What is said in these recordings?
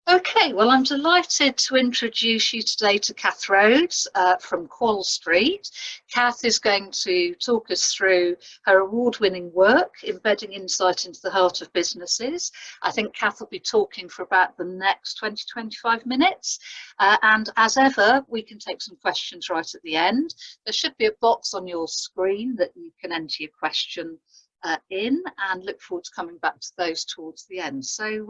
Okay, well, I'm delighted to introduce you today to Kath Rhodes from Qual Street. Kath is going to talk us through her award-winning work, Embedding Insight into the Heart of Businesses. I think Kath will be talking for about the next 20-25 minutes. And as ever, we can take some questions right at the end. There should be a box on your screen that you can enter your question in, and look forward to coming back to those towards the end. So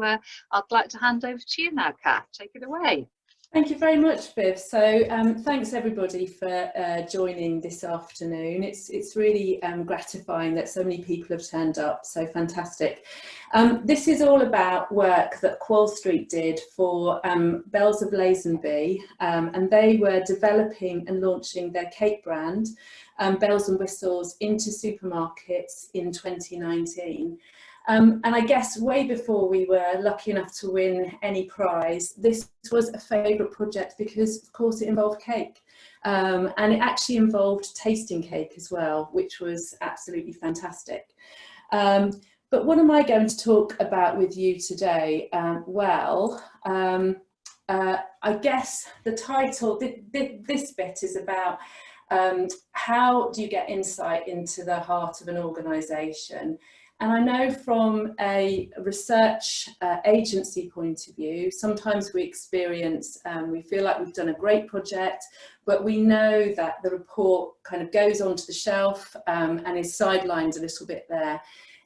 I'd like to hand over to you now, Kath. Take it away. Thank you very much, Viv. So thanks everybody for joining this afternoon. It's really gratifying that so many people have turned up, so fantastic. This is all about work that Qual Street did for Bells of Lazenby, and they were developing and launching their cake brand, Bells and Whistles, into supermarkets in 2019. And I guess way before we were lucky enough to win any prize, this was a favourite project because, of course, it involved cake. And it actually involved tasting cake as well, which was absolutely fantastic. But what am I going to talk about with you today? I guess the title, this bit is about how do you get insight into the heart of an organisation. And I know from a research agency point of view, sometimes we experience, we feel like we've done a great project, but we know that the report kind of goes onto the shelf and is sidelined a little bit there.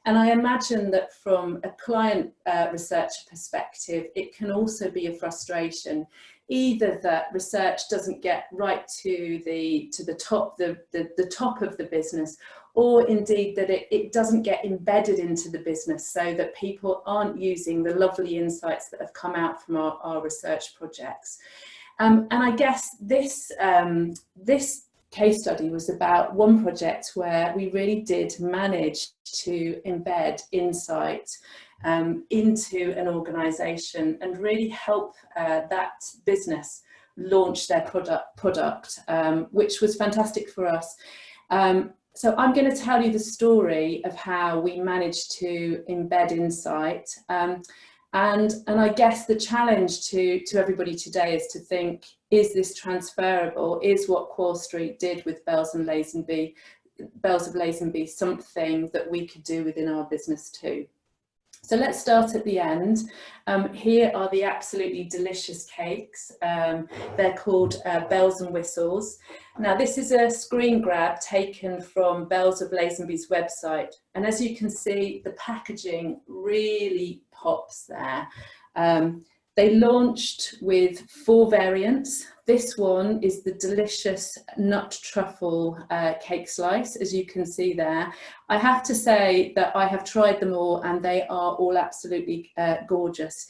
And I imagine that from a client researcher perspective, it can also be a frustration, either that research doesn't get right to the top of the business, or indeed that it doesn't get embedded into the business so that people aren't using the lovely insights that have come out from our research projects. And I guess this case study was about one project where we really did manage to embed insight into an organisation and really help that business launch their product, which was fantastic for us. So I'm going to tell you the story of how we managed to embed insight. And I guess the challenge to everybody today is to think, is this transferable? Is what Qual Street did with Bells of Lazenby something that we could do within our business too? So let's start at the end. Here are the absolutely delicious cakes. They're called Bells and Whistles. Now this is a screen grab taken from Bells of Lazenby's website. And as you can see, the packaging really pops there. They launched with 4 variants. This one is the delicious nut truffle cake slice, as you can see there. I have to say that I have tried them all and they are all absolutely gorgeous.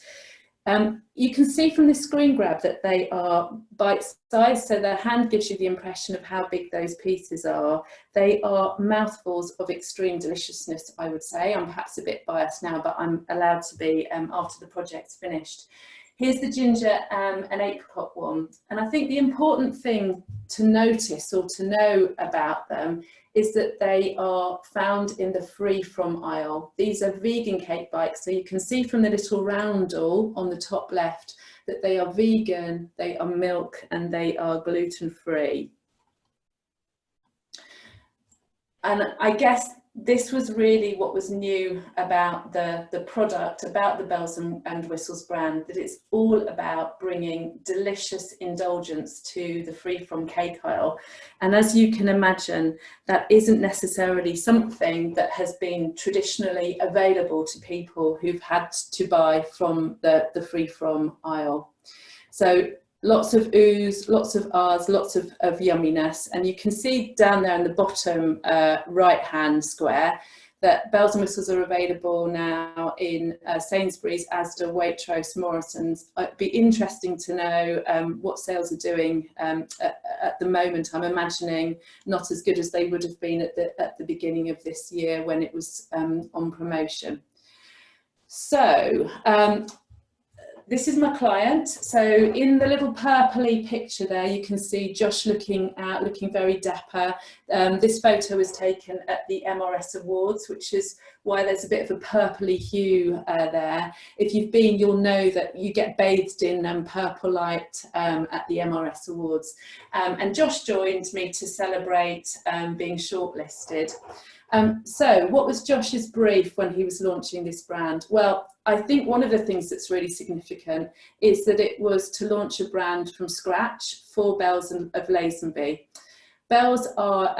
You can see from this screen grab that they are bite-sized, so their hand gives you the impression of how big those pieces are. They are mouthfuls of extreme deliciousness, I would say. I'm perhaps a bit biased now, but I'm allowed to be after the project's finished. Here's the ginger and apricot one. And I think the important thing to notice or to know about them is that they are found in the free from aisle. These are vegan cake bites, so you can see from the little roundel on the top left that they are vegan, they are milk, and they are gluten-free. And I guess this was really what was new about the product, about the Bells and Whistles brand, that it's all about bringing delicious indulgence to the free from cake aisle. And as you can imagine, that isn't necessarily something that has been traditionally available to people who've had to buy from the free from aisle. So lots of oohs, lots of ahs, lots of yumminess. And you can see down there in the bottom right-hand square that Bells and Whistles are available now in Sainsbury's, Asda, Waitrose, Morrison's. It'd be interesting to know what sales are doing at the moment. I'm imagining not as good as they would have been at the beginning of this year when it was on promotion. So, This is my client. So in the little purpley picture there, you can see Josh looking very dapper. This photo was taken at the MRS Awards, which is why there's a bit of a purpley hue there. If you've been, you'll know that you get bathed in purple light at the MRS Awards. And Josh joined me to celebrate being shortlisted. So what was Josh's brief when he was launching this brand? Well, I think one of the things that's really significant is that it was to launch a brand from scratch for Bells of Lazenby. Bells are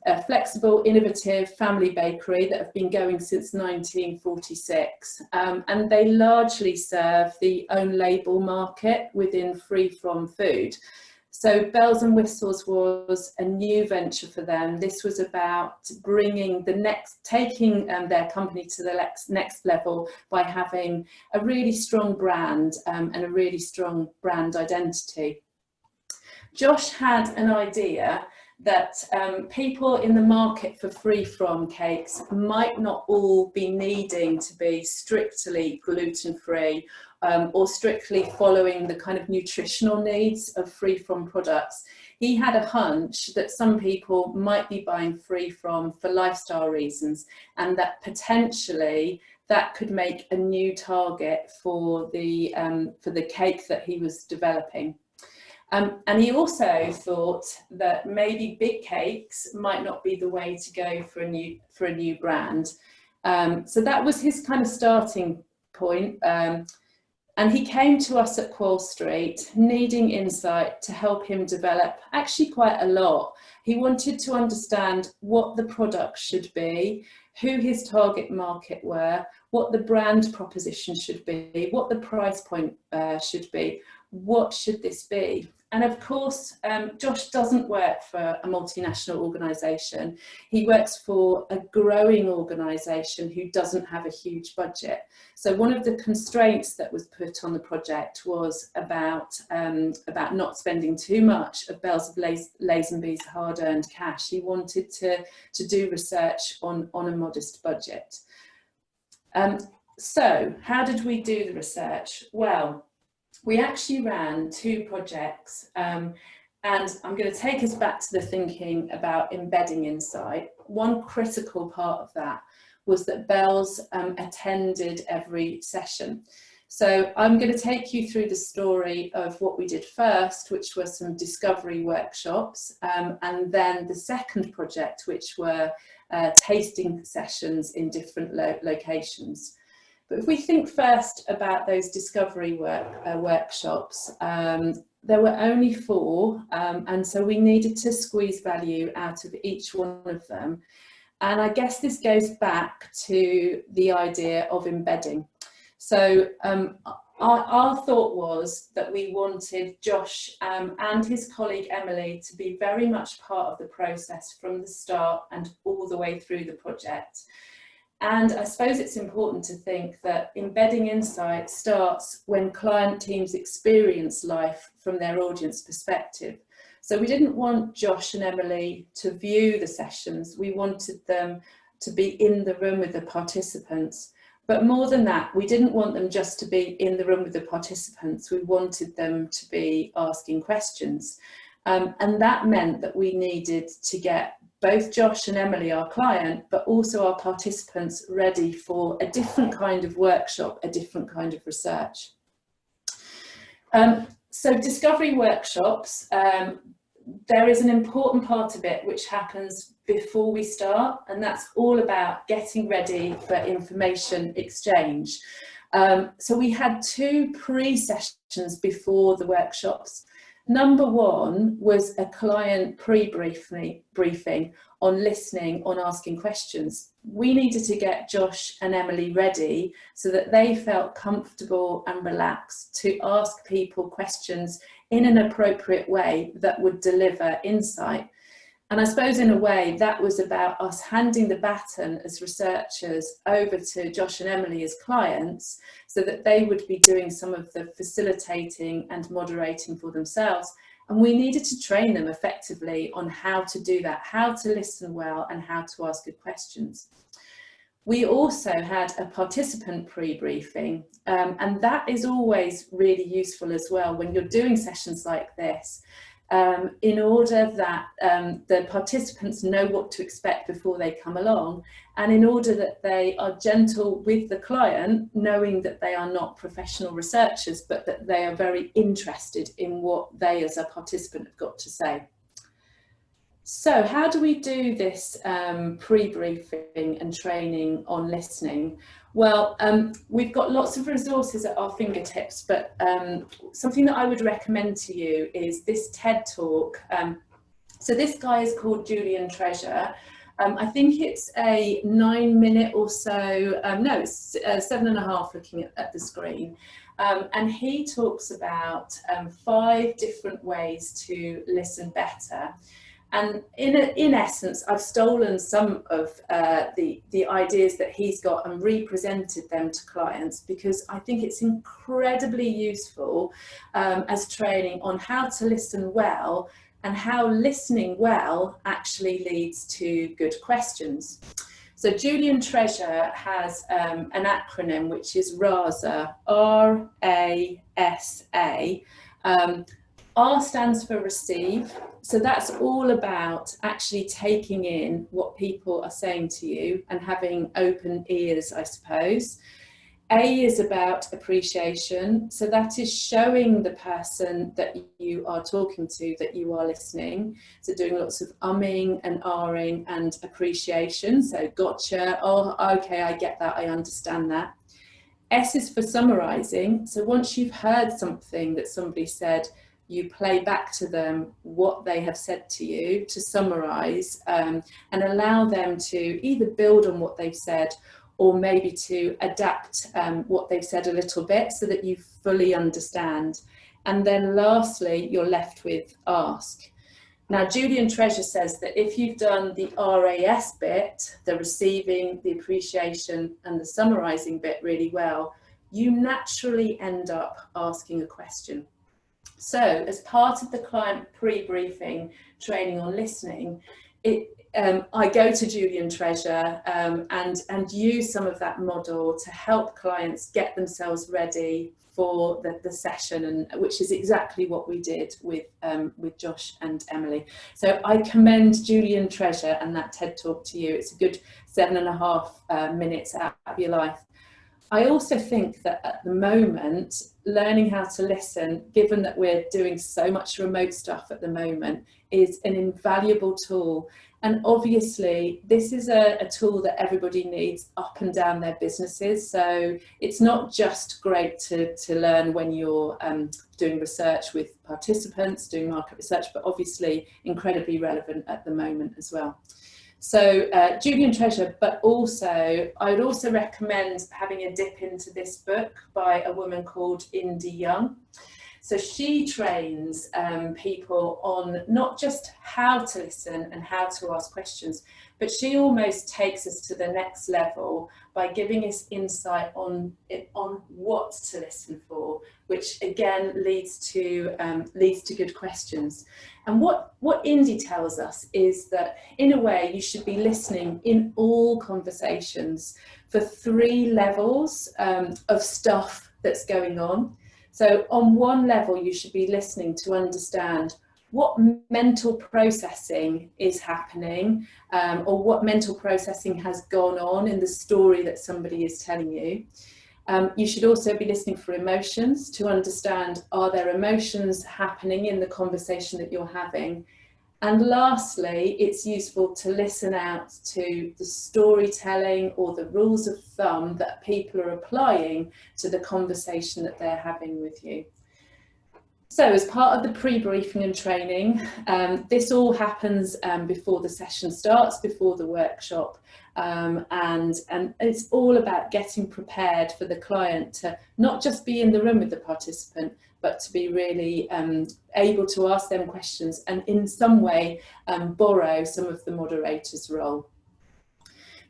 a flexible, innovative family bakery that have been going since 1946, and they largely serve the own label market within free-from food. So Bells and Whistles was a new venture for them. This was about bringing taking their company to the next level by having a really strong brand and a really strong brand identity. Josh had an idea that people in the market for free-from cakes might not all be needing to be strictly gluten-free or strictly following the kind of nutritional needs of free-from products. He had a hunch that some people might be buying free-from for lifestyle reasons, and that potentially that could make a new target for the cake that he was developing. And he also thought that maybe big cakes might not be the way to go for a new brand. So that was his kind of starting point. And he came to us at Qual Street needing insight to help him develop actually quite a lot. He wanted to understand what the product should be, who his target market were, what the brand proposition should be, what the price point should be, what should this be? And of course, Josh doesn't work for a multinational organisation. He works for a growing organisation who doesn't have a huge budget. So one of the constraints that was put on the project was about not spending too much of Bells of Lazenby's hard-earned cash. He wanted to do research on a modest budget. So how did we do the research? Well, we actually ran 2 projects, and I'm going to take us back to the thinking about embedding insight. One critical part of that was that Bells attended every session. So I'm going to take you through the story of what we did first, which were some discovery workshops, and then the second project, which were tasting sessions in different locations. But if we think first about those discovery workshops, there were only 4, and so we needed to squeeze value out of each one of them. And I guess this goes back to the idea of embedding. So our thought was that we wanted Josh and his colleague Emily to be very much part of the process from the start and all the way through the project. And I suppose it's important to think that embedding insight starts when client teams experience life from their audience perspective. So we didn't want Josh and Emily to view the sessions, we wanted them to be in the room with the participants. But more than that, we didn't want them just to be in the room with the participants, we wanted them to be asking questions. And that meant that we needed to get both Josh and Emily, our client, but also our participants, ready for a different kind of workshop, a different kind of research. So discovery workshops, there is an important part of it which happens before we start, and that's all about getting ready for information exchange. So we had 2 pre-sessions before the workshops. Number 1 was a client pre-briefing on listening, on asking questions. We needed to get Josh and Emily ready so that they felt comfortable and relaxed to ask people questions in an appropriate way that would deliver insight. And I suppose in a way that was about us handing the baton as researchers over to Josh and Emily as clients so that they would be doing some of the facilitating and moderating for themselves. And we needed to train them effectively on how to do that, how to listen well and how to ask good questions. We also had a participant pre-briefing, and that is always really useful as well when you're doing sessions like this, in order that the participants know what to expect before they come along, and in order that they are gentle with the client, knowing that they are not professional researchers, but that they are very interested in what they as a participant have got to say. So how do we do this pre-briefing and training on listening? Well, we've got lots of resources at our fingertips, but something that I would recommend to you is this TED Talk. So this guy is called Julian Treasure. I think it's a 9-minute or so, no, it's 7.5 looking at the screen. And he talks about 5 different ways to listen better. And in essence, I've stolen some of the ideas that he's got and represented them to clients, because I think it's incredibly useful as training on how to listen well and how listening well actually leads to good questions. So Julian Treasure has an acronym which is RASA, R-A-S-A. R stands for receive, so that's all about actually taking in what people are saying to you and having open ears, I suppose. A is about appreciation, so that is showing the person that you are talking to that you are listening, so doing lots of umming and ahhing and appreciation, so gotcha, oh okay, I get that, I understand that. S is for summarising, so once you've heard something that somebody said, you play back to them what they have said to you to summarise and allow them to either build on what they've said or maybe to adapt what they've said a little bit so that you fully understand. And then lastly, you're left with ask. Now, Julian Treasure says that if you've done the RAS bit, the receiving, the appreciation and the summarising bit really well, you naturally end up asking a question. So as part of the client pre-briefing training on listening, I go to Julian Treasure and use some of that model to help clients get themselves ready for the session, and which is exactly what we did with Josh and Emily. So I commend Julian Treasure and that TED Talk to you. It's a good 7.5 minutes out of your life. I also think that at the moment, learning how to listen, given that we're doing so much remote stuff at the moment, is an invaluable tool. And obviously, this is a tool that everybody needs up and down their businesses. So it's not just great to learn when you're doing research with participants, doing market research, but obviously incredibly relevant at the moment as well. So Julian Treasure, but also I would also recommend having a dip into this book by a woman called Indy Young. So she trains people on not just how to listen and how to ask questions, but she almost takes us to the next level by giving us insight on what to listen for, which again leads to good questions. And what Indy tells us is that in a way you should be listening in all conversations for 3 levels of stuff that's going on. So on one level, you should be listening to understand what mental processing is happening or what mental processing has gone on in the story that somebody is telling you. You should also be listening for emotions to understand, are there emotions happening in the conversation that you're having? And lastly, it's useful to listen out to the storytelling or the rules of thumb that people are applying to the conversation that they're having with you. So as part of the pre-briefing and training, this all happens before the session starts, before the workshop, and it's all about getting prepared for the client to not just be in the room with the participant, but to be really able to ask them questions and in some way borrow some of the moderator's role.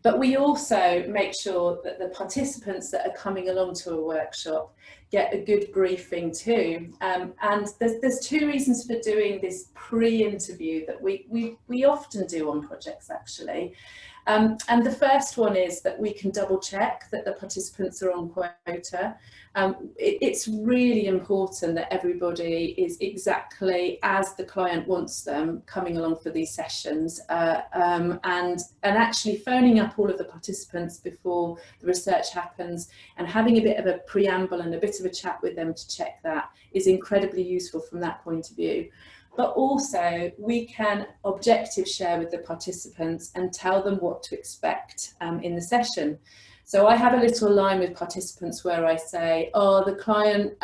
But we also make sure that the participants that are coming along to a workshop get a good briefing too. And there's 2 reasons for doing this pre-interview that we often do on projects actually. And the first one is that we can double check that the participants are on quota. It's really important that everybody is exactly as the client wants them coming along for these sessions, and actually phoning up all of the participants before the research happens and having a bit of a preamble and a bit of a chat with them to check that is incredibly useful from that point of view. But also we can objective share with the participants and tell them what to expect in the session. So I have a little line with participants where I say, oh, the client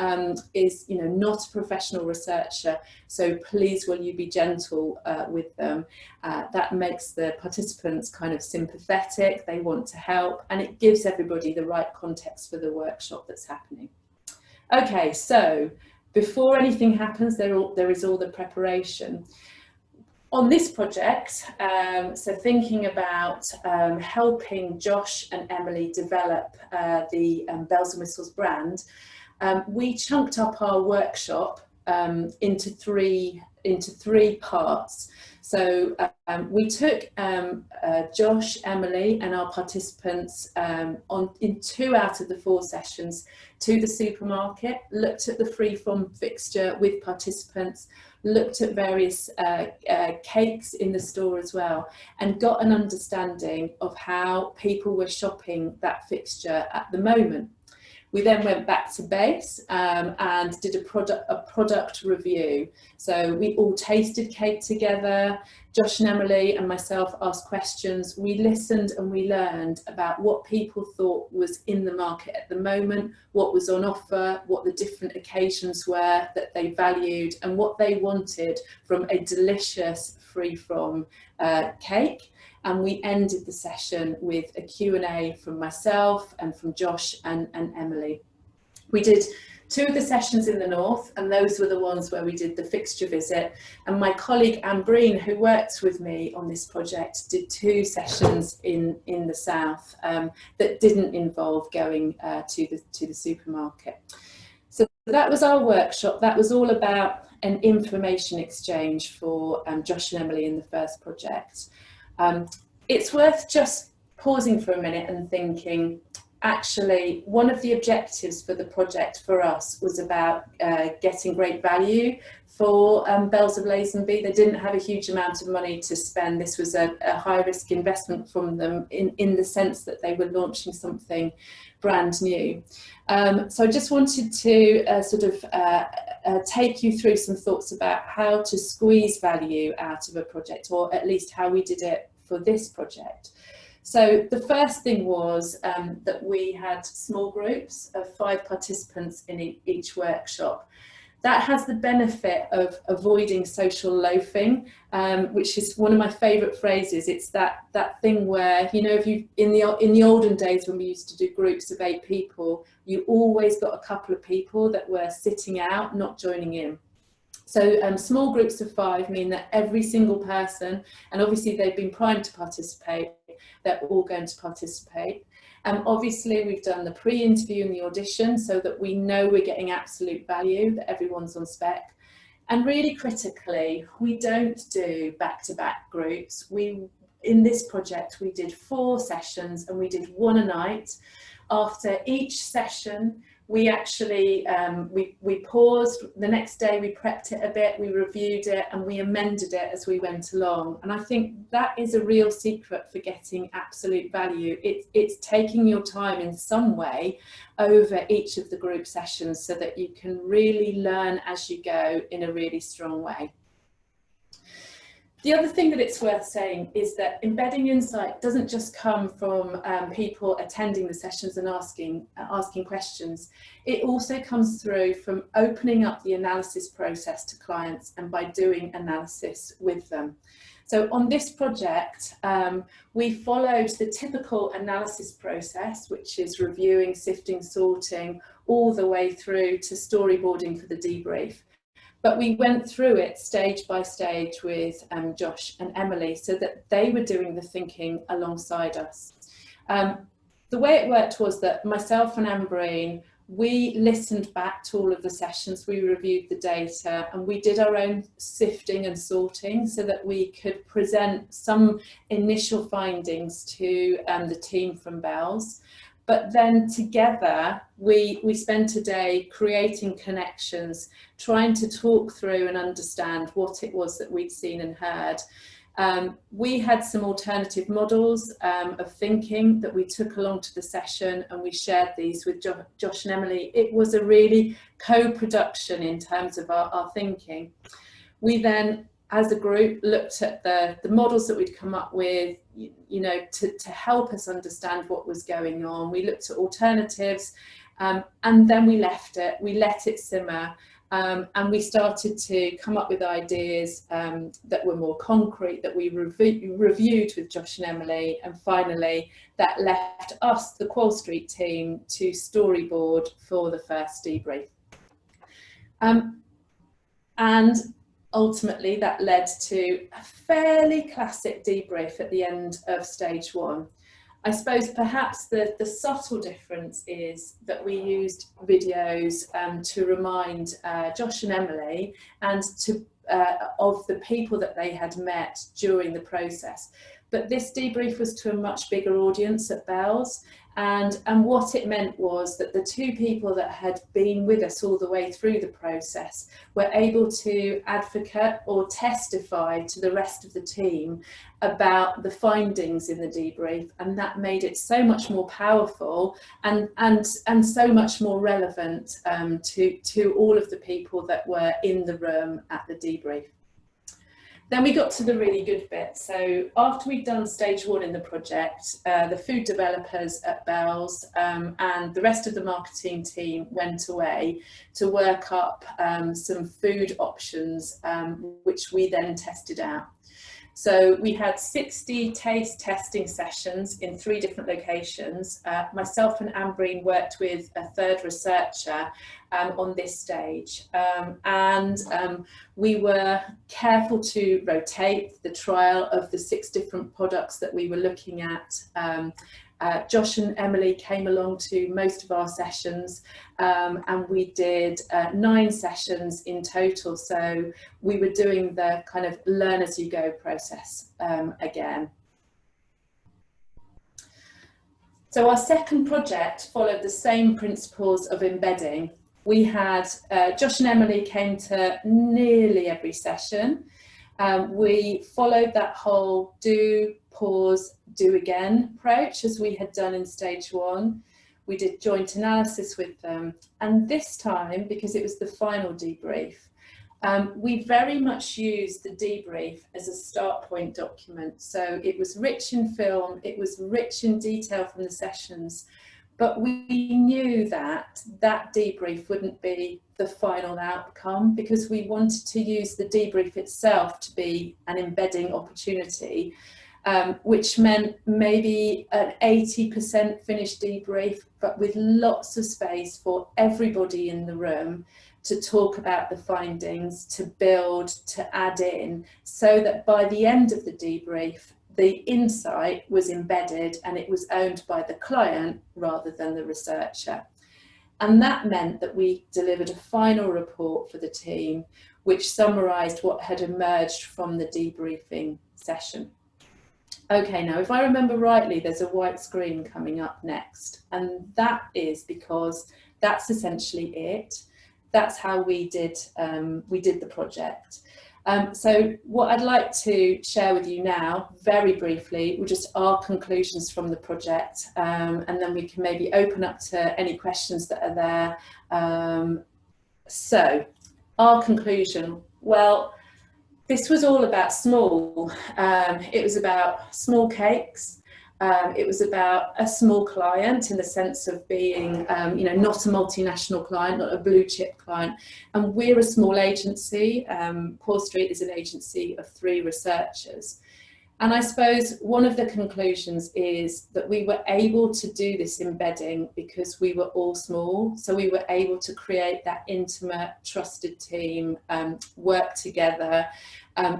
is, you know, not a professional researcher, so please will you be gentle with them. That makes the participants kind of sympathetic, they want to help, and it gives everybody the right context for the workshop that's happening. Okay, so before anything happens, there is all the preparation. On this project, so thinking about helping Josh and Emily develop the Bells and Whistles brand, we chunked up our workshop into three parts. So we took Josh, Emily and our participants in 2 out of the 4 sessions to the supermarket, looked at the free-from fixture with participants, looked at various cakes in the store as well, and got an understanding of how people were shopping that fixture at the moment. We then went back to base and did a product review. So we all tasted cake together. Josh and Emily and myself asked questions. We listened and we learned about what people thought was in the market at the moment, what was on offer, what the different occasions were that they valued, and what they wanted from a delicious free-from cake. And we ended the session with a Q&A from myself and from Josh and Emily. We did 2 of the sessions in the north, and those were the ones where we did the fixture visit. And my colleague Anne Breen, who works with me on this project, did 2 sessions in the south that didn't involve going to the supermarket. So that was our workshop. That was all about an information exchange for Josh and Emily in the first project. It's worth just pausing for a minute and thinking, actually, one of the objectives for the project for us was about getting great value for Bells of Lazenby. They didn't have a huge amount of money to spend. This was a high risk investment from them in the sense that they were launching something brand new. So I just wanted to take you through some thoughts about how to squeeze value out of a project, or at least how we did it for this project. So the first thing was that we had small groups of 5 participants in each workshop. That has the benefit of avoiding social loafing, which is one of my favourite phrases. It's that thing where, you know, if you in the olden days when we used to do groups of 8 people, you always got a couple of people that were sitting out, not joining in. So small groups of 5 mean that every single person, and obviously they've been primed to participate, they're all going to participate. Obviously we've done the pre-interview and the audition so that we know we're getting absolute value, that everyone's on spec. And really critically, we don't do back-to-back groups. In this project, we did 4 sessions and we did 1 a night. After each session, we actually we paused. The next day we prepped it a bit, we reviewed it, and we amended it as we went along. And I think that is a real secret for getting absolute value. It's taking your time in some way over each of the group sessions so that you can really learn as you go in a really strong way. The other thing that it's worth saying is that embedding insight doesn't just come from people attending the sessions and asking questions. It also comes through from opening up the analysis process to clients and by doing analysis with them. So on this project, we followed the typical analysis process, which is reviewing, sifting, sorting, all the way through to storyboarding for the debrief. But we went through it stage by stage with Josh and Emily so that they were doing the thinking alongside us. The way it worked was that myself and Anne Breen we listened back to all of the sessions, we reviewed the data, and we did our own sifting and sorting so that we could present some initial findings to the team from Bells. But then together, we spent a day creating connections, trying to talk through and understand what it was that we'd seen and heard. We had some alternative models of thinking that we took along to the session, and we shared these with Josh and Emily. It was a really co-production in terms of our thinking. We then, as a group, looked at the models that we'd come up with, you know, to help us understand what was going on. We looked at alternatives, and then we left it, we let it simmer. And we started to come up with ideas that were more concrete, that we reviewed with Josh and Emily, and finally that left us, the Qual Street team, to storyboard for the first debrief. And ultimately that led to a fairly classic debrief at the end of stage one. I suppose perhaps the subtle difference is that we used videos to remind Josh and Emily and of the people that they had met during the process. But this debrief was to a much bigger audience at Bells, and what it meant was that the two people that had been with us all the way through the process were able to advocate or testify to the rest of the team about the findings in the debrief, and that made it so much more powerful and so much more relevant to all of the people that were in the room at the debrief. Then we got to the really good bit. So after we'd done stage one in the project, the food developers at Bells and the rest of the marketing team went away to work up some food options, which we then tested out. So we had 60 taste testing sessions in 3 different locations. Myself and Ambreen worked with a third researcher on this stage, and we were careful to rotate the trial of the 6 different products that we were looking at. Josh and Emily came along to most of our sessions, and we did 9 sessions in total. So we were doing the kind of learn as you go process again. So our second project followed the same principles of embedding. We had Josh and Emily came to nearly every session. We followed that whole do, pause, do again approach as we had done in stage one. We did joint analysis with them, and this time, because it was the final debrief, we very much used the debrief as a start point document. So it was rich in film, it was rich in detail from the sessions, but we knew that that debrief wouldn't be the final outcome, because we wanted to use the debrief itself to be an embedding opportunity, which meant maybe an 80% finished debrief, but with lots of space for everybody in the room to talk about the findings, to build, to add in, so that by the end of the debrief, the insight was embedded and it was owned by the client rather than the researcher. And that meant that we delivered a final report for the team, which summarised what had emerged from the debriefing session. Okay, now if I remember rightly, there's a white screen coming up next, and that is because that's essentially it. That's how we did the project. So what I'd like to share with you now, very briefly, were just our conclusions from the project, and then we can maybe open up to any questions that are there. So our conclusion, well, this was all about small. It was about small cakes. It was about a small client in the sense of being, you know, not a multinational client, not a blue chip client. And we're a small agency. Qual Street is an agency of 3 researchers. And I suppose one of the conclusions is that we were able to do this embedding because we were all small. So we were able to create that intimate, trusted team, work together.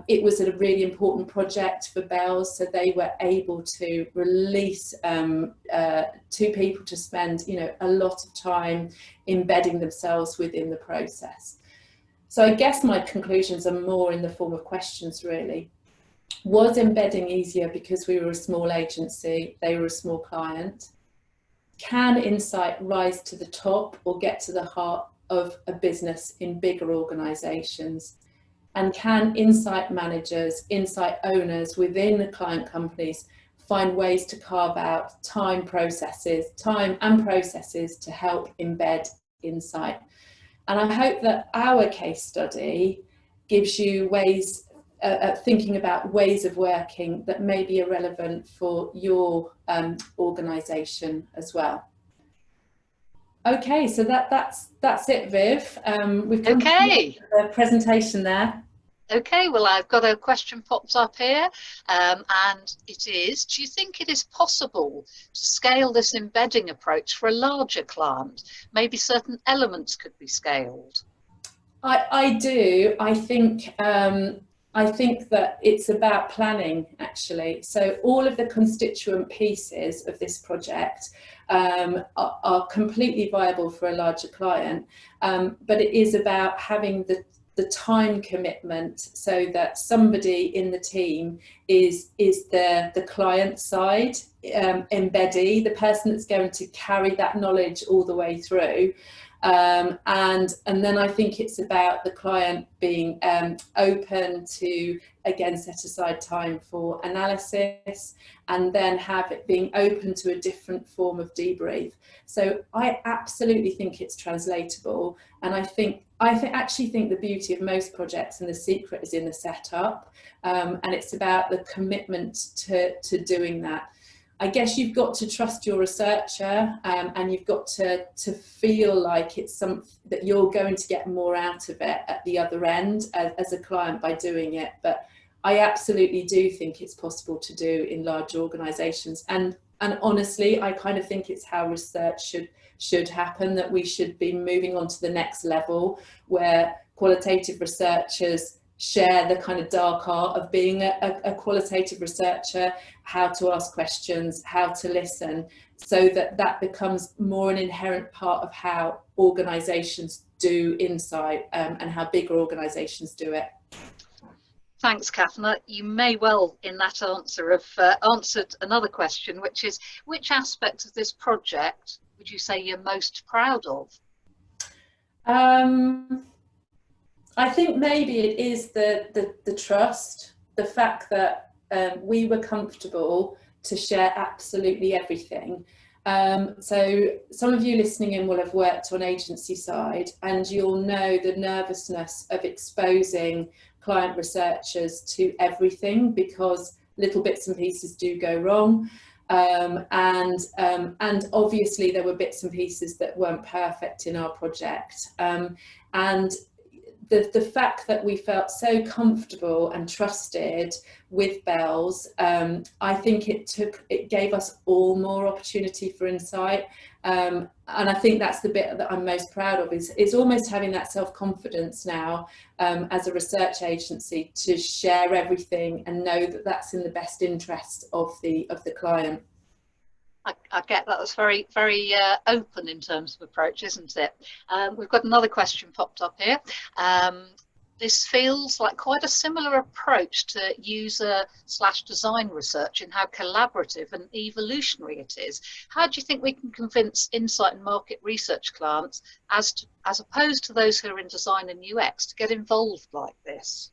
It was a really important project for Bells, so they were able to release 2 people to spend, a lot of time embedding themselves within the process. So I guess my conclusions are more in the form of questions, really. Was embedding easier because we were a small agency, they were a small client? Can insight rise to the top or get to the heart of a business in bigger organisations? And can insight managers, insight owners within the client companies find ways to carve out time and processes to help embed insight? And I hope that our case study gives you ways thinking about ways of working that may be relevant for your organisation as well. Okay, so that's it, Viv. We've come to the presentation there. Okay, well, I've got a question popped up here, and it is, do you think it is possible to scale this embedding approach for a larger client? Maybe certain elements could be scaled. I do. I think that it's about planning, actually. So all of the constituent pieces of this project are completely viable for a larger client, but it is about having the time commitment so that somebody in the team is the client side embeddee, the person that's going to carry that knowledge all the way through. And then I think it's about the client being open to, again, set aside time for analysis, and then have it being open to a different form of debrief. So I absolutely think it's translatable, and I actually think the beauty of most projects and the secret is in the setup, and it's about the commitment to doing that. I guess you've got to trust your researcher, and you've got to feel like it's something that you're going to get more out of it at the other end as a client by doing it. But I absolutely do think it's possible to do in large organisations, and honestly, I kind of think it's how research should happen, that we should be moving on to the next level where qualitative researchers share the kind of dark art of being a qualitative researcher, how to ask questions, how to listen, so that becomes more an inherent part of how organisations do insight, and how bigger organisations do it. Thanks, Kath. You may well, in that answer, have answered another question, which is, which aspect of this project would you say you're most proud of? I think maybe it is the trust, the fact that we were comfortable to share absolutely everything. So some of you listening in will have worked on agency side, and you'll know the nervousness of exposing client researchers to everything, because little bits and pieces do go wrong. And obviously there were bits and pieces that weren't perfect in our project. And the fact that we felt so comfortable and trusted with Bells, I think it gave us all more opportunity for insight, and I think that's the bit that I'm most proud of, is almost having that self-confidence now as a research agency to share everything and know that that's in the best interest of the client. I get that. That's very, very open in terms of approach, isn't it? We've got another question popped up here. This feels like quite a similar approach to user/design research in how collaborative and evolutionary it is. How do you think we can convince insight and market research clients, as opposed to those who are in design and UX, to get involved like this?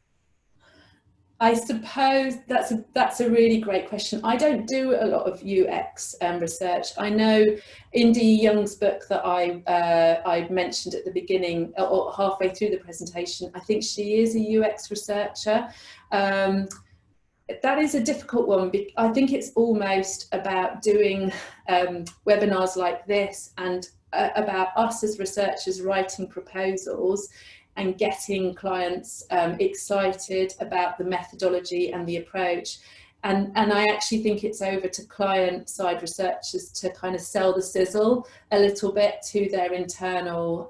I suppose that's a really great question. I don't do a lot of UX research. I know Indy Young's book that I mentioned at the beginning, or halfway through the presentation, I think she is a UX researcher. That is a difficult one. I think it's almost about doing webinars like this, and about us as researchers writing proposals and getting clients excited about the methodology and the approach. And I actually think it's over to client side researchers to kind of sell the sizzle a little bit to their internal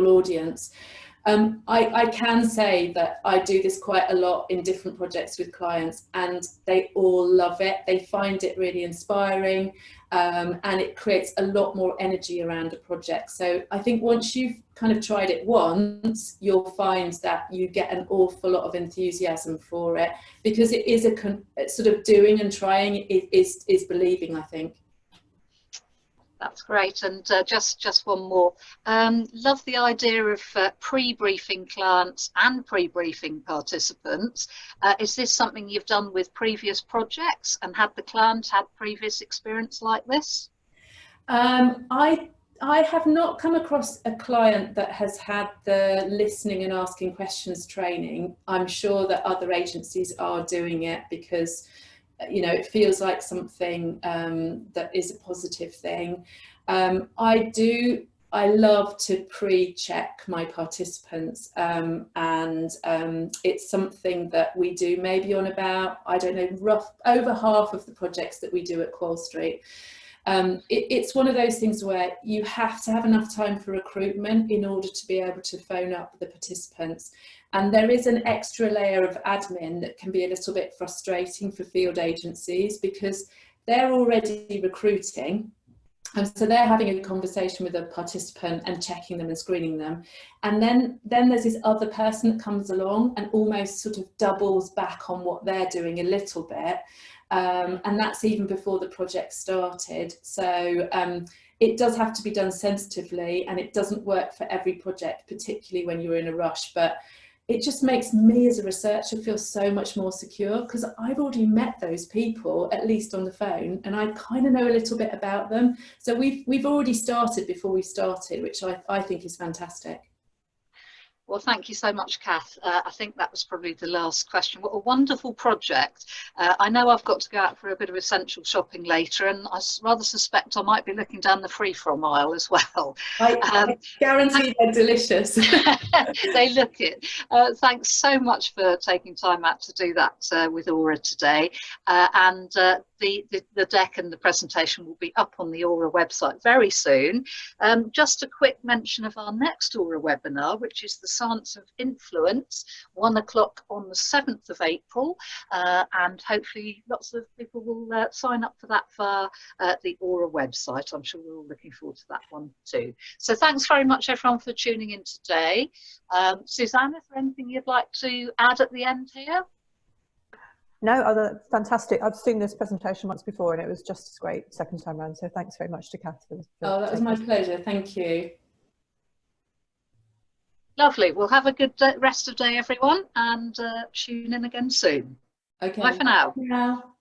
audience. I can say that I do this quite a lot in different projects with clients, and they all love it. They find it really inspiring, and it creates a lot more energy around a project. So I think once you've kind of tried it once, you'll find that you get an awful lot of enthusiasm for it, because it is a sort of doing and trying is believing, I think. That's great. And just one more. Love the idea of pre-briefing clients and pre-briefing participants. Is this something you've done with previous projects, and had the client had previous experience like this? I have not come across a client that has had the listening and asking questions training. I'm sure that other agencies are doing it, because it feels like something that is a positive thing. I love to pre-check my participants, and it's something that we do maybe on about, I don't know, over half of the projects that we do at Qual Street. It's one of those things where you have to have enough time for recruitment in order to be able to phone up the participants. And there is an extra layer of admin that can be a little bit frustrating for field agencies, because they're already recruiting. And so they're having a conversation with a participant and checking them and screening them. And then there's this other person that comes along and almost sort of doubles back on what they're doing a little bit. And that's even before the project started. So it does have to be done sensitively, and it doesn't work for every project, particularly when you're in a rush. But it just makes me as a researcher feel so much more secure, because I've already met those people, at least on the phone, and I kind of know a little bit about them. So we've already started before we started, which I think is fantastic. Well, thank you so much, Kath. I think that was probably the last question. What a wonderful project. I know I've got to go out for a bit of essential shopping later, and I rather suspect I might be looking down the free-from aisle as well. I guarantee they're delicious. They look it. Thanks so much for taking time out to do that with Aura today. And the deck and the presentation will be up on the Aura website very soon. Just a quick mention of our next Aura webinar, which is the Science of Influence, 1 o'clock on the 7th of April, and hopefully lots of people will sign up for that via the Aura website. I'm sure we're all looking forward to that one too. So thanks very much everyone for tuning in today. Suzanne, is there anything you'd like to add at the end here? No, fantastic. I've seen this presentation once before and it was just as great second time around. So thanks very much to Kath. Oh, that was my pleasure. Thank you. Lovely. We'll have a good rest of day, everyone, and tune in again soon. Okay. Bye for now. Bye for now.